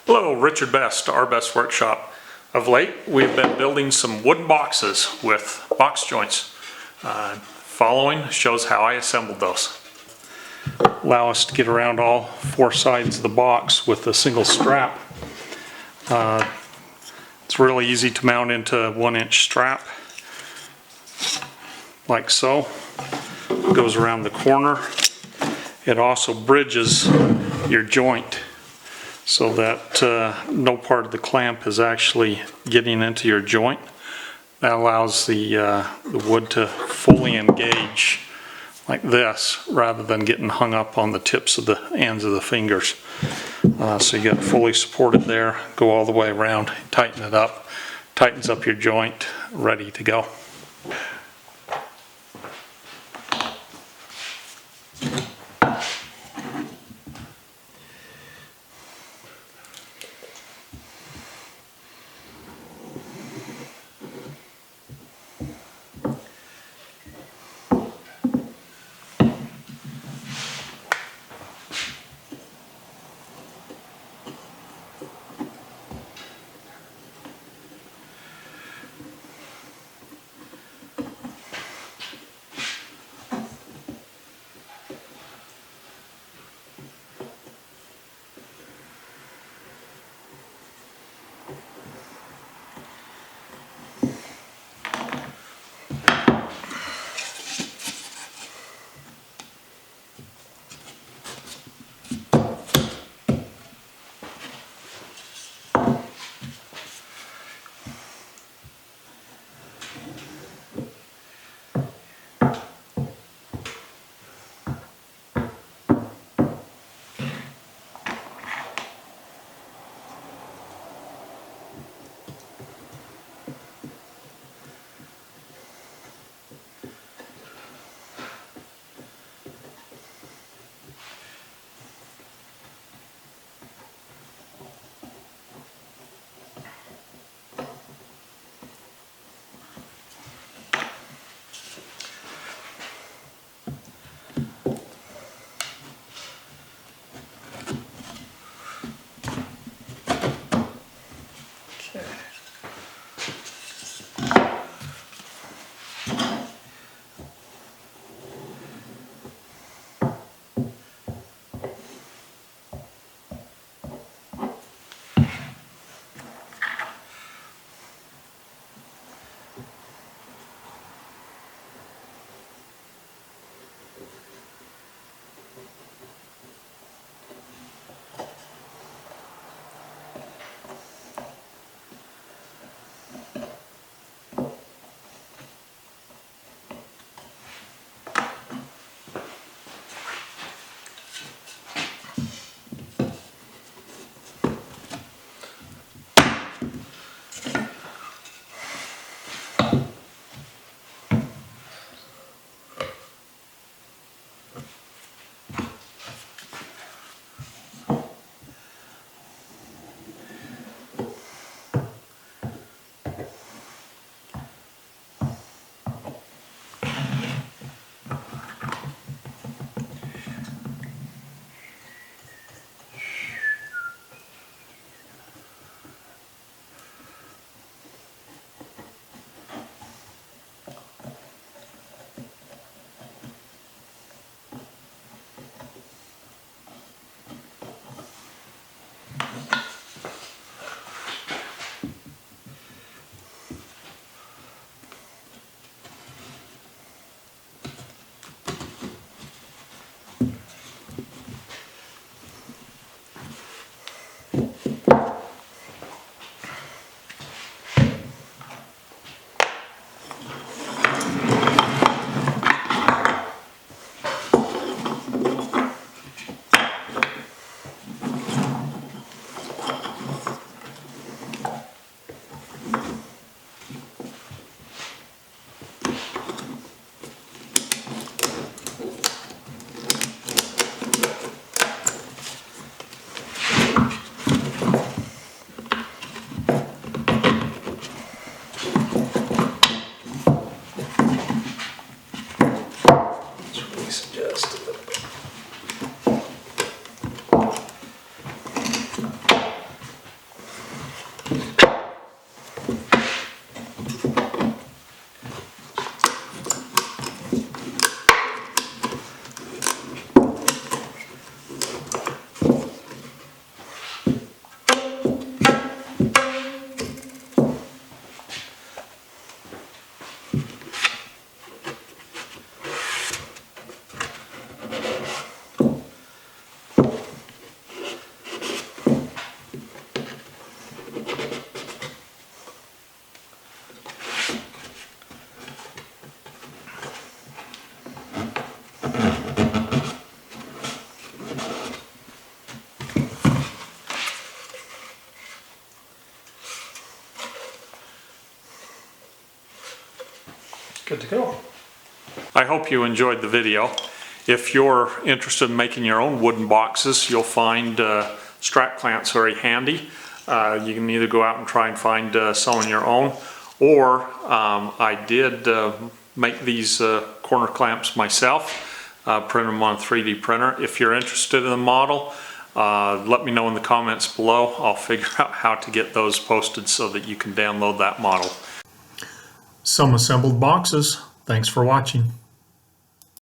Hello, Richard Best, Our Best Workshop. Of late, we've been building some wooden boxes with box joints. Following shows how I assembled those. Allow us to get around all four sides of the box with a single strap. It's really easy to mount into a 1-inch strap, like so. It goes around the corner. It also bridges your joint so that no part of the clamp is actually getting into your joint. That allows the wood to fully engage like this rather than getting hung up on the tips of the ends of the fingers. So you get it fully supported there, go all the way around, tighten it up, tightens up your joint, ready to go. to go. I hope you enjoyed the video. If you're interested in making your own wooden boxes, you'll find strap clamps very handy. You can either go out and try and find some on your own, or I did make these corner clamps myself, print them on a 3D printer. If you're interested in the model, let me know in the comments below. I'll figure out how to get those posted so that you can download that model. Some assembled boxes. Thanks for watching.